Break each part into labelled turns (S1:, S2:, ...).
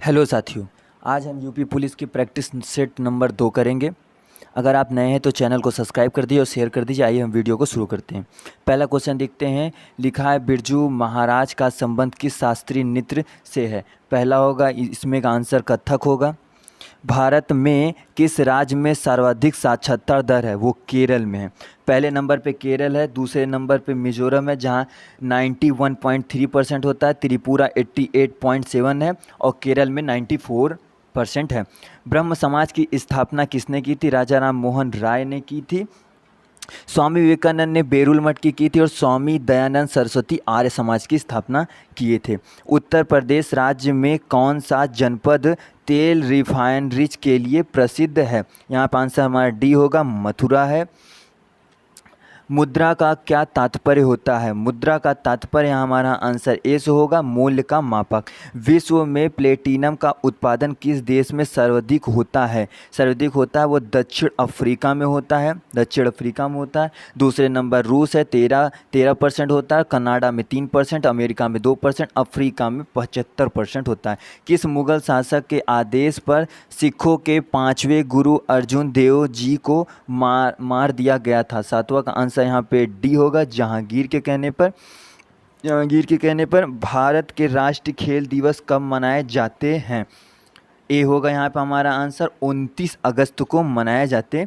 S1: Hello साथियों, आज हम यूपी पुलिस की प्रैक्टिस सेट नंबर 2 करेंगे। अगर आप नए हैं तो चैनल को सब्सक्राइब कर दीजिए और शेयर कर दीजिए। आइए हम वीडियो को शुरू करते हैं। पहला क्वेश्चन देखते हैं। लिखा है बिरजू महाराज का संबंध किस शास्त्रीय नृत्य से है। पहला होगा, इसमें का आंसर कथक होगा। भारत में किस राज्य में सर्वाधिक साक्षरता दर है। वो केरल में है। पहले नंबर पे केरल है, दूसरे नंबर पे मिजोरम है जहाँ 91.3% होता है, त्रिपुरा 88.7 है और केरल में 94% है। ब्रह्म समाज की स्थापना किसने की थी। राजा राम मोहन राय ने की थी। स्वामी विवेकानंद ने बेरुल मठ की थी और स्वामी दयानंद सरस्वती आर्य समाज की स्थापना किए थे। उत्तर प्रदेश राज्य में कौन सा जनपद तेल रिफाइनरीज के लिए प्रसिद्ध है। यहाँ पर आंसर हमारा डी होगा, मथुरा है। मुद्रा का क्या तात्पर्य होता है। मुद्रा का तात्पर्य हमारा आंसर ए से होगा, मूल्य का मापक। विश्व में प्लेटिनम का उत्पादन किस देश में सर्वाधिक होता है। सर्वाधिक होता है वो दक्षिण अफ्रीका में होता है, दक्षिण अफ्रीका में होता है। दूसरे नंबर रूस है, 13% होता है। कनाडा में 3%, अमेरिका में 2%, अफ्रीका में 75% होता है। किस मुगल शासक के आदेश पर सिखों के 5वें गुरु अर्जुन देव जी को मार दिया गया था। सातवां का आंसर यहाँ पे डी होगा, जहांगीर के कहने पर। जहांगीर के कहने पर। भारत के राष्ट्रीय खेल दिवस कब मनाए जाते हैं। ए होगा यहाँ पे हमारा आंसर, 29 अगस्त को मनाए जाते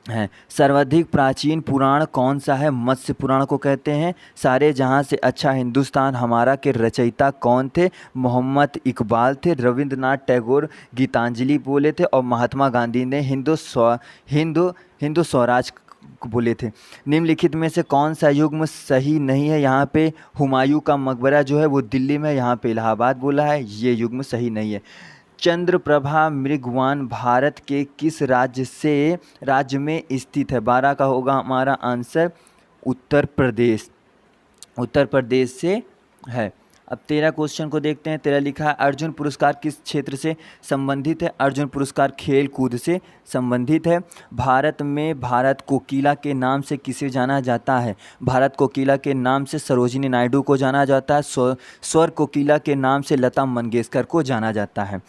S1: हैं। सर्वाधिक प्राचीन पुराण कौन सा है। मत्स्य पुराण को कहते हैं। सारे जहां से अच्छा हिंदुस्तान हमारा के रचयिता कौन थे। मोहम्मद इकबाल थे। रविंद्रनाथ टैगोर गीतांजलि बोले थे और महात्मा गांधी ने हिंदू स्वराज बोले थे। निम्नलिखित में से कौन सा युग्म सही नहीं है। यहाँ पे हुमायूं का मकबरा जो है वो दिल्ली में, यहाँ पे इलाहाबाद बोला है, ये युग्म सही नहीं है। चंद्रप्रभा मृगवान भारत के किस राज्य में स्थित है। 12 का होगा हमारा आंसर, उत्तर प्रदेश। उत्तर प्रदेश से है। अब 13 क्वेश्चन को देखते हैं। 13 लिखा है अर्जुन पुरस्कार किस क्षेत्र से संबंधित है। अर्जुन पुरस्कार खेल कूद से संबंधित है। भारत में भारत कोकिला के नाम से किसे जाना जाता है। भारत कोकिला के नाम से सरोजिनी नायडू को जाना जाता है। स्वर कोकिला के नाम से लता मंगेशकर को जाना जाता है।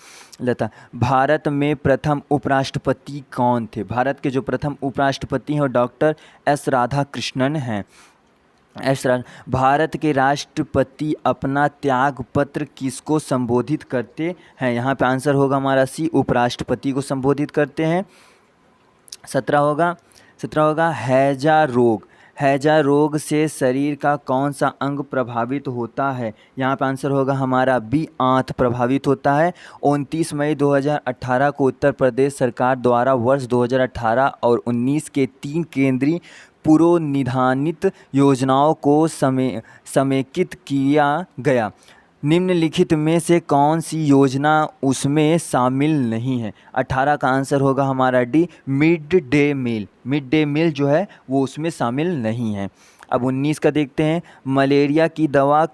S1: लता। भारत में प्रथम उपराष्ट्रपति कौन थे। भारत के जो प्रथम उपराष्ट्रपति हैं वो डॉक्टर एस राधाकृष्णन हैं। भारत के राष्ट्रपति अपना त्याग पत्र किसको संबोधित करते हैं। यहाँ पे आंसर होगा हमारा सी, उपराष्ट्रपति को संबोधित करते हैं। 17 होगा हैजा रोग। हैजा रोग से शरीर का कौन सा अंग प्रभावित होता है। यहाँ पे आंसर होगा हमारा बी, आंत प्रभावित होता है। 29 मई 2018 को उत्तर प्रदेश सरकार द्वारा वर्ष 2018 और 19 के 3 केंद्रीय पूर्व निधानित योजनाओं को समेकित किया गया। निम्नलिखित में से कौन सी योजना उसमें शामिल नहीं है। 18 का आंसर होगा हमारा D, mid day meal. Mid day meal जो है वो उसमें शामिल नहीं है। अब 19 का देखते हैं। मलेरिया की दवा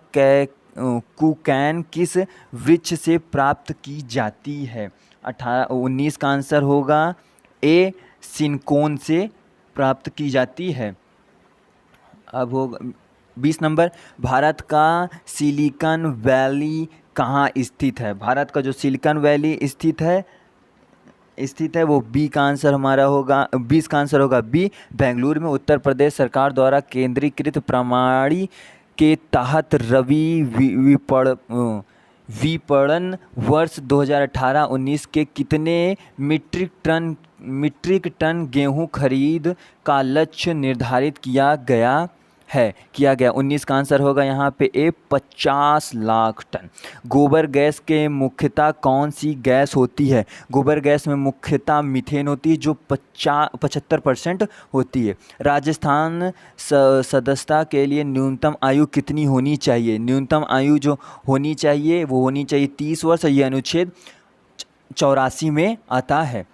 S1: कुकैन किस वृक्ष से प्राप्त की जाती है। 19 का आंसर होगा ए, सिनकोन से प्राप्त की जाती है। अब होगा 20 नंबर। भारत का सिलिकॉन वैली कहाँ स्थित है। भारत का जो सिलिकॉन वैली स्थित है वो बी का आंसर हमारा होगा, 20 का आंसर होगा बी, बेंगलुरु में। उत्तर प्रदेश सरकार द्वारा केंद्रीकृत प्रणाली के तहत रबी विपणन वर्ष 2018-19 के कितने मीट्रिक टन गेहूं खरीद का लक्ष्य निर्धारित किया गया। 19 का आंसर होगा यहाँ पे ए, 50 लाख टन। गोबर गैस के मुख्यतः कौन सी गैस होती है। गोबर गैस में मुख्यतः मीथेन होती है जो 75% होती है। राजस्थान सदस्यता के लिए न्यूनतम आयु कितनी होनी चाहिए। न्यूनतम आयु जो होनी चाहिए वो होनी चाहिए 30 वर्ष। ये अनुच्छेद 84 में आता है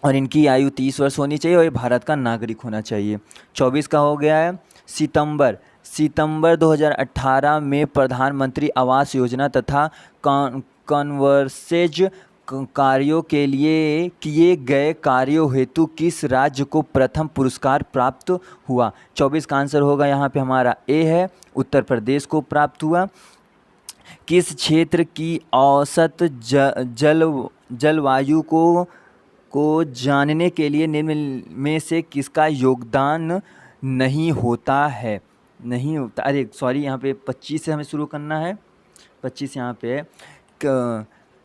S1: और इनकी आयु 30 वर्ष होनी चाहिए और ये भारत का नागरिक होना चाहिए। 24 का हो गया है सितंबर 2018 में प्रधानमंत्री आवास योजना तथा कन्वर्सेज कार्यों के लिए किए गए कार्यों हेतु किस राज्य को प्रथम पुरस्कार प्राप्त हुआ। 24 का आंसर होगा यहाँ पे हमारा ए है, उत्तर प्रदेश को प्राप्त हुआ। किस क्षेत्र की औसत जलवायु को जानने के लिए निम्न में से किसका योगदान नहीं होता है? नहीं होता, अरे सॉरी, यहाँ पे 25 से हमें शुरू करना है। 25 यहाँ पे है।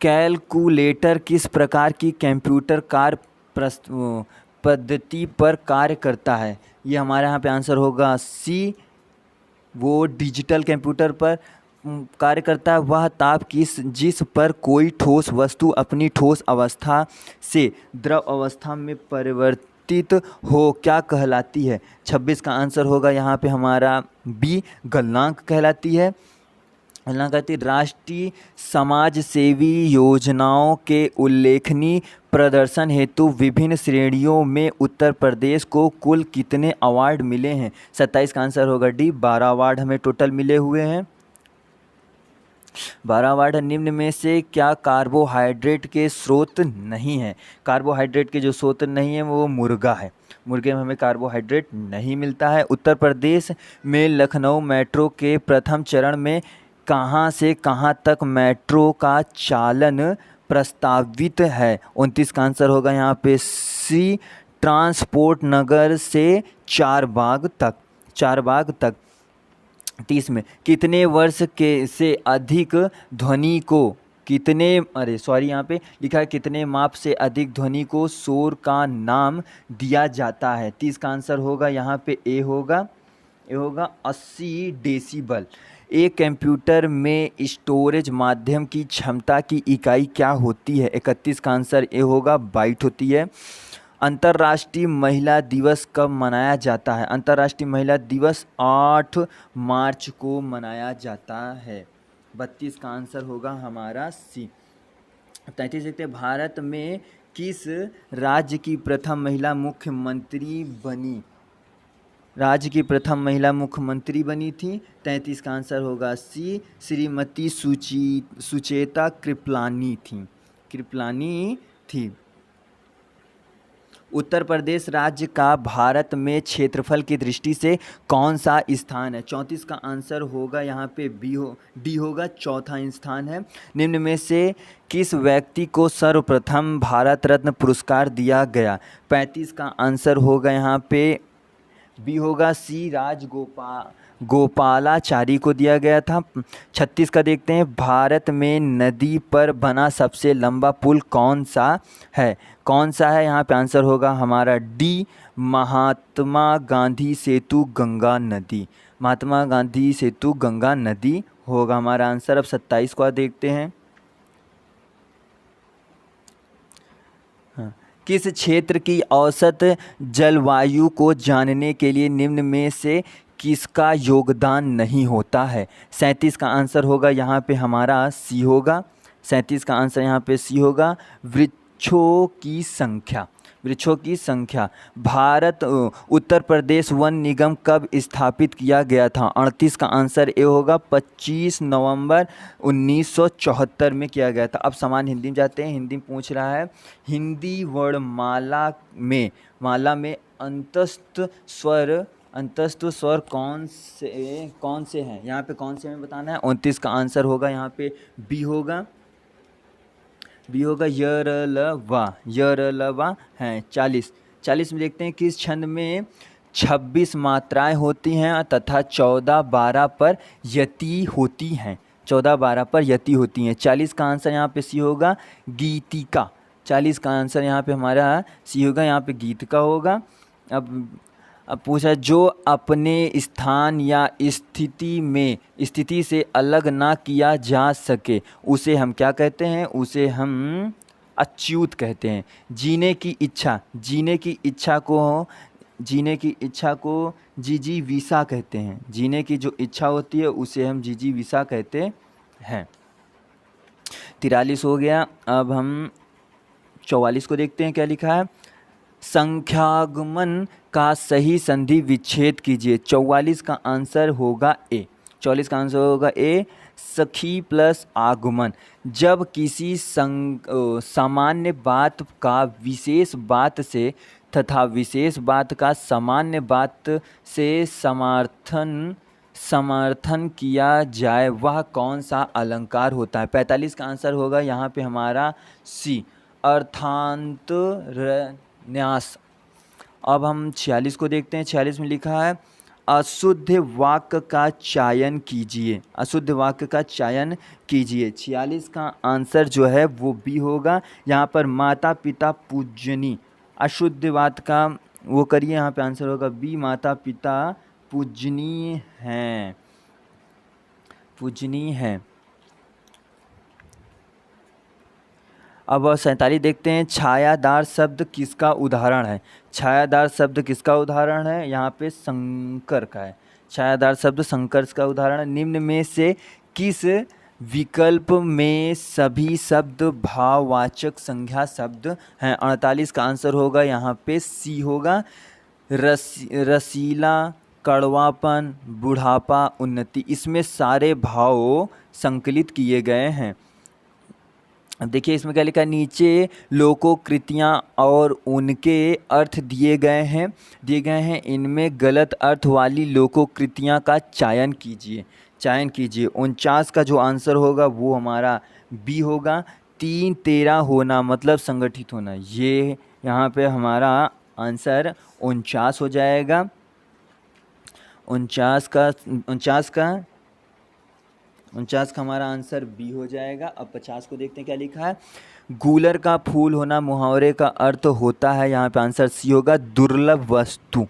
S1: कैलकुलेटर किस प्रकार की कंप्यूटर पद्धति पर कार्य करता है? ये हमारे यहाँ पे आंसर होगा सी, वो डिजिटल कंप्यूटर पर कार्य करता है। वह ताप जिस पर कोई ठोस वस्तु अपनी ठोस अवस्था से द्रव अवस्था में परिवर्तित हो क्या कहलाती है? 26 का आंसर होगा यहाँ पे हमारा बी, गलनांक कहलाती है। राष्ट्रीय समाज सेवी योजनाओं के उल्लेखनीय प्रदर्शन हेतु विभिन्न श्रेणियों में उत्तर प्रदेश को कुल कितने अवार्ड मिले हैं? 27 का आंसर होगा डी, 12 अवार्ड हमें टोटल मिले हुए हैं। 12 अवार्ड। निम्न में से क्या कार्बोहाइड्रेट के स्रोत नहीं है? कार्बोहाइड्रेट के जो स्रोत नहीं है वो मुर्गा है। मुर्गे में हमें कार्बोहाइड्रेट नहीं मिलता है। उत्तर प्रदेश में लखनऊ मेट्रो के प्रथम चरण में कहाँ से कहाँ तक मेट्रो का चालन प्रस्तावित है? 29 का आंसर होगा यहाँ पे सी, ट्रांसपोर्ट नगर से चारबाग तक। 30 में कितने वर्ष के से अधिक ध्वनि को यहाँ पे लिखा है कितने माप से अधिक ध्वनि को शोर का नाम दिया जाता है? 30 का आंसर होगा यहाँ पे ए होगा 80 डेसिबल। एक कंप्यूटर में स्टोरेज माध्यम की क्षमता की इकाई क्या होती है? 31 का आंसर ए होगा, बाइट होती है। अंतर्राष्ट्रीय महिला दिवस कब मनाया जाता है? अंतर्राष्ट्रीय महिला दिवस 8 मार्च को मनाया जाता है। 32 का आंसर होगा हमारा सी। 33 देखते हैं, भारत में किस राज्य की प्रथम महिला मुख्यमंत्री बनी थी? 33 का आंसर होगा सी, श्रीमती सुचेता कृपलानी थी। उत्तर प्रदेश राज्य का भारत में क्षेत्रफल की दृष्टि से कौन सा स्थान है? 34 का आंसर होगा यहाँ पे डी होगा, चौथा स्थान है। निम्न में से किस व्यक्ति को सर्वप्रथम भारत रत्न पुरस्कार दिया गया? 35 का आंसर होगा यहाँ पे बी होगा सी, गोपालाचारी को दिया गया था। 36 का देखते हैं, भारत में नदी पर बना सबसे लंबा पुल कौन सा है? यहाँ पे आंसर होगा हमारा डी, महात्मा गांधी सेतु गंगा नदी होगा हमारा आंसर। अब 27 को देखते हैं। किस क्षेत्र की औसत जलवायु को जानने के लिए निम्न में से किसका योगदान नहीं होता है? 37 का आंसर होगा यहाँ पे हमारा सी होगा। 37 का आंसर यहाँ पे सी होगा, वृक्षों की संख्या। उत्तर प्रदेश वन निगम कब स्थापित किया गया था? 38 का आंसर ए होगा, 25 नवंबर 1974 में किया गया था। अब समान हिंदी में जाते हैं। हिंदी में पूछ रहा है, हिंदी वर्णमाला में अंतस्थ स्वर कौन से हैं? यहाँ पे कौन से हमें बताना है? 29 का आंसर होगा यहाँ पे बी होगा य र ल वा हैं। 40 में देखते हैं, किस छंद में 26 मात्राएं होती हैं तथा 14-12 पर यति होती हैं? 14-12 पर यति होती हैं। 40 का आंसर यहाँ पे सी होगा, गीतिका। 40 का आंसर यहाँ पे हमारा सी होगा, यहाँ पे गीतिका होगा। अब पूछा, जो अपने स्थान या स्थिति से अलग ना किया जा सके उसे हम क्या कहते हैं? उसे हम अच्युत कहते हैं। जीने की इच्छा को जिजीविषा कहते हैं। जीने की जो इच्छा होती है उसे हम जिजीविषा कहते हैं। 43 हो गया। अब हम 44 को देखते हैं, क्या लिखा है? संख्यागमन का सही संधि विच्छेद कीजिए। 44 का आंसर होगा ए। 44 का आंसर होगा ए, सखी प्लस आगमन। जब किसी सामान्य बात का विशेष बात से तथा विशेष बात का सामान्य बात से समर्थन समर्थन किया जाए वह कौन सा अलंकार होता है। 45 का आंसर होगा यहाँ पे हमारा सी, अर्थांतरन्यास। अब हम 46 को देखते हैं। 46 में लिखा है अशुद्ध वाक्य का चयन कीजिए, अशुद्ध वाक्य का चयन कीजिए। 46 का आंसर जो है वो बी होगा। यहाँ पर माता पिता पूजनीय, अशुद्ध वाक्य का वो करिए, यहाँ पे आंसर होगा बी, माता पिता पूजनीय हैं, पूजनीय हैं। अब 47 देखते हैं। छायादार शब्द किसका उदाहरण है। छायादार शब्द किसका उदाहरण है, यहाँ पे शंकर का है। छायादार शब्द शंकर का उदाहरण है। निम्न में से किस विकल्प में सभी शब्द भाववाचक संज्ञा शब्द हैं। 48 का आंसर होगा यहाँ पे सी होगा, रसीला, कड़वापन, बुढ़ापा, उन्नति। इसमें सारे भाव संकलित किए गए हैं। अब देखिए इसमें क्या लिखा है, नीचे लोकोकृतियाँ और उनके अर्थ दिए गए हैं। इनमें गलत अर्थ वाली लोकोकृतियाँ का चयन कीजिए, 49 का जो आंसर होगा वो हमारा बी होगा। 3 13 होना मतलब संगठित होना, ये यहाँ पे हमारा आंसर 49 हो जाएगा। 49 का हमारा आंसर बी हो जाएगा। अब 50 को देखते हैं क्या लिखा है। गूलर का फूल होना मुहावरे का अर्थ होता है, यहाँ पे आंसर सी होगा, दुर्लभ वस्तु,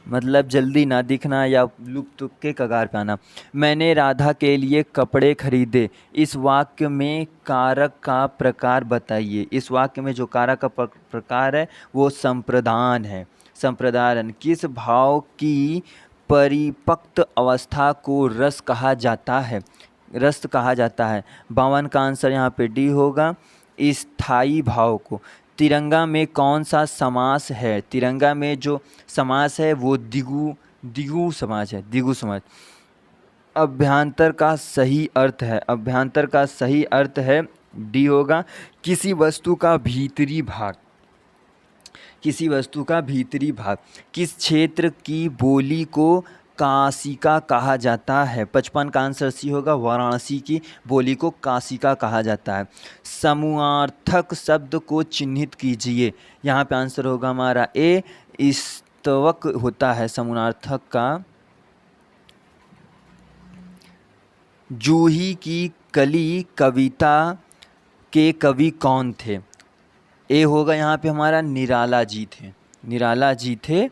S1: मतलब जल्दी ना दिखना या लुप्त के कगार पे आना। मैंने राधा के लिए कपड़े खरीदे। इस वाक्य में कारक का प्रकार बताइए। इस वाक्य में जो कारक का प्रकार है वो संप्रदान है। संप्रदान किस भाव की परिपक्व अवस्था को रस कहा जाता है, रस कहा जाता है। 52 का आंसर यहाँ पे डी होगा, स्थायी भाव को। तिरंगा में कौन सा समास है। तिरंगा में जो समास है वो दिगु समास है, दिगु समास। अभ्यांतर का सही अर्थ है, अभ्यांतर का सही अर्थ है डी होगा, किसी वस्तु का भीतरी भाग, किसी वस्तु का भीतरी भाग। किस क्षेत्र की बोली को काशिका कहा जाता है। 55 का आंसर सी होगा, वाराणसी की बोली को काशिका कहा जाता है। समूहार्थक शब्द को चिन्हित कीजिए। यहाँ पे आंसर होगा हमारा ए, स्तवक होता है समूहार्थक का। जूही की कली कविता के कवि कौन थे। ए होगा यहाँ पे हमारा निराला जी थे, निराला जी थे।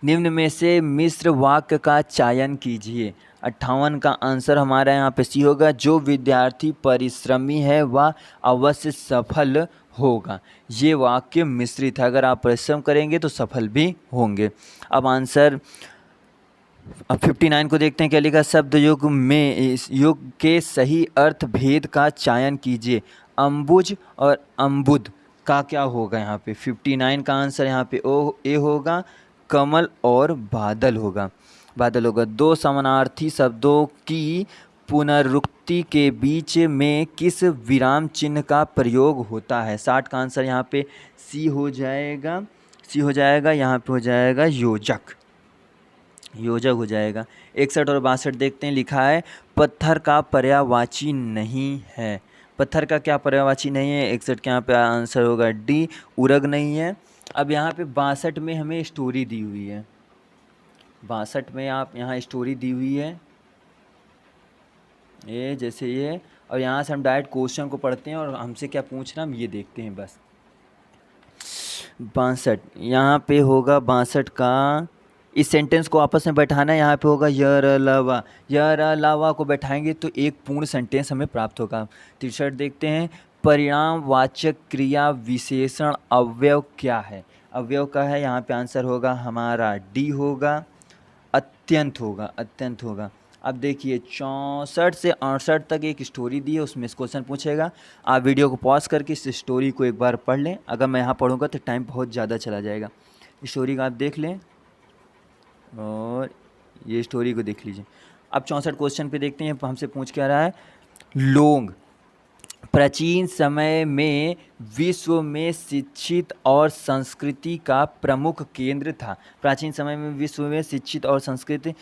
S1: निम्न में से मिश्र वाक्य का चयन कीजिए। 58 का आंसर हमारा यहाँ पे सी होगा, जो विद्यार्थी परिश्रमी है वह अवश्य सफल होगा। ये वाक्य मिश्रित है, अगर आप परिश्रम करेंगे तो सफल भी होंगे। अब आंसर 59 को देखते हैं क्या लिखा। शब्द युग में इस युग के सही अर्थ भेद का चयन कीजिए। अम्बुज और अम्बुद का क्या होगा यहाँ पे। 59 का आंसर यहाँ पे ए होगा, कमल और बादल होगा, बादल होगा। दो समानार्थी शब्दों की पुनरुक्ति के बीच में किस विराम चिन्ह का प्रयोग होता है। 60 का आंसर यहाँ पे सी हो जाएगा, सी हो जाएगा, यहाँ पे हो जाएगा योजक, योजक हो जाएगा। 61 और 62 देखते हैं। लिखा है पत्थर का पर्यायवाची नहीं है। पत्थर का क्या पर्यायवाची नहीं है। 61 के यहाँ पे आंसर होगा डी, उरग नहीं है। अब यहाँ पे 62 में हमें स्टोरी दी हुई है, 62 में आप यहाँ स्टोरी दी हुई है ये जैसे ये, और यहाँ से हम डायरेक्ट क्वेश्चन को पढ़ते हैं और हमसे क्या पूछ रहा हम ये देखते हैं बस। 62 यहाँ पे होगा, 62 का इस सेंटेंस को आपस में बैठाना है। यहाँ पे होगा यर अलावा, यर अलावा को बैठाएंगे तो एक पूर्ण सेंटेंस हमें प्राप्त होगा। 63 देखते हैं। परिणामवाचक क्रिया विशेषण अवयव क्या है। अवयव का है, यहाँ पे आंसर होगा हमारा डी होगा, अत्यंत होगा, अत्यंत होगा। अब देखिए 64 से 68 तक एक स्टोरी दी है, उसमें इस क्वेश्चन पूछेगा। आप वीडियो को पॉज करके इस स्टोरी को एक बार पढ़ लें। अगर मैं यहाँ पढ़ूँगा तो टाइम बहुत ज़्यादा चला जाएगा। स्टोरी का आप देख लें और ये स्टोरी को देख लीजिए। अब 64 क्वेश्चन पे देखते हैं हमसे पूछ क्या रहा है। लोग प्राचीन समय में विश्व में शिक्षित और संस्कृति का प्रमुख केंद्र था। प्राचीन समय में विश्व में शिक्षित और संस्कृति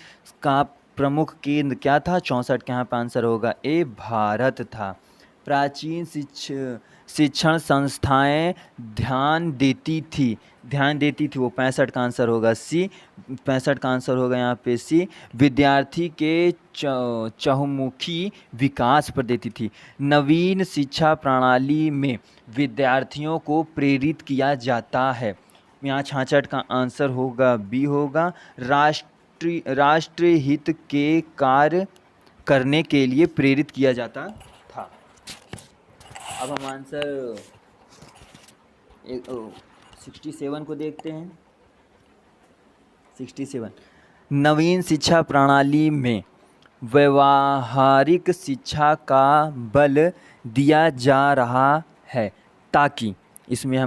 S1: का प्रमुख केंद्र क्या था? 64 के यहाँ पे आंसर होगा ए, भारत था। प्राचीन शिक्षण संस्थाएं ध्यान देती थी वो 65 का आंसर होगा सी, 65 का आंसर होगा यहाँ पे सी। विद्यार्थी के चहुमुखी विकास पर देती थी। नवीन शिक्षा प्रणाली में विद्यार्थियों को प्रेरित किया जाता है। यहाँ 66 का आंसर होगा बी होगा। राष्ट्र हित के कार्य करने के लिए प्रेरित किया जाता था। अब हम आंसर 67 को देखते हैं। 67 नवीन शिक्षा प्रणाली में व्यवहारिक शिक्षा का बल दिया जा रहा है ताकि इसमें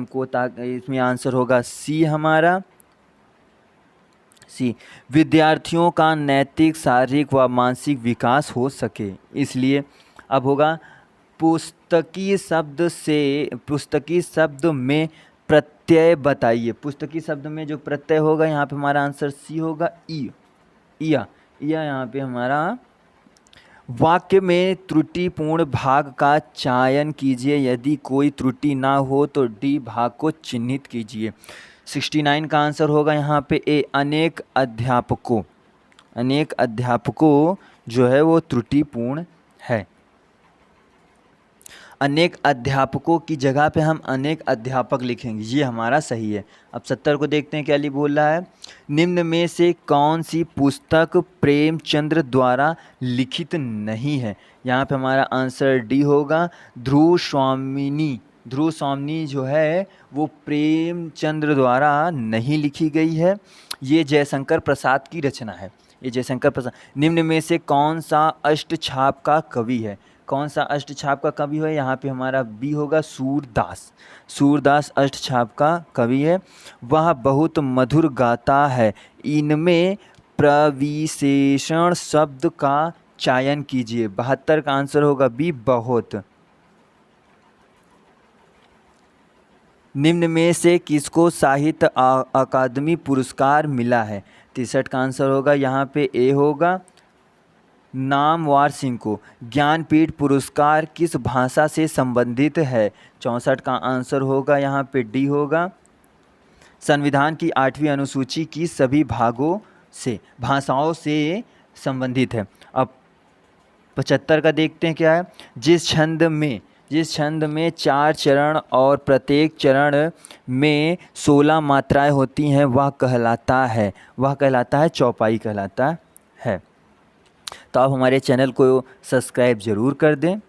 S1: आंसर होगा सी हमारा सी, विद्यार्थियों का नैतिक, शारीरिक व मानसिक विकास हो सके। इसलिए अब होगा पुस्तकी शब्द में प्रत्यय बताइए। पुस्तकी शब्द में जो प्रत्यय होगा यहाँ पे हमारा आंसर सी होगा इया यहाँ पे हमारा। वाक्य में त्रुटिपूर्ण भाग का चयन कीजिए, यदि कोई त्रुटि ना हो तो डी भाग को चिन्हित कीजिए। 69 का आंसर होगा यहाँ पे ए, अनेक अध्यापकों जो है वो त्रुटिपूर्ण है। अनेक अध्यापकों की जगह पे हम अनेक अध्यापक लिखेंगे, ये हमारा सही है। अब 70 को देखते हैं क्या बोल रहा है। निम्न में से कौन सी पुस्तक प्रेमचंद्र द्वारा लिखित नहीं है? यहाँ पे हमारा आंसर डी होगा। ध्रुव स्वामिनी जो है वो प्रेमचंद्र द्वारा नहीं लिखी गई है, ये जयशंकर प्रसाद की रचना है। निम्न में से कौन सा अष्टछाप का कवि है? कौन सा अष्टछाप का कवि है? यहाँ पे हमारा बी होगा, सूरदास अष्टछाप का कवि है। वह बहुत मधुर गाता है। इनमें प्रविशेषण शब्द का चयन कीजिए। 72 का आंसर होगा बी, बहुत। निम्न में से किसको साहित्य अकादमी पुरस्कार मिला है? 63 का आंसर होगा यहाँ पे ए होगा, नामवर सिंह को। ज्ञानपीठ पुरस्कार किस भाषा से संबंधित है? 64 का आंसर होगा यहाँ पे डी होगा। संविधान की 8वीं अनुसूची की सभी भाषाओं से संबंधित है। अब 75 का देखते हैं क्या है। जिस छंद में 4 चरण और प्रत्येक चरण में 16 मात्राएं होती हैं वह कहलाता है चौपाई कहलाता है। तो आप हमारे चैनल को सब्सक्राइब ज़रूर कर दें।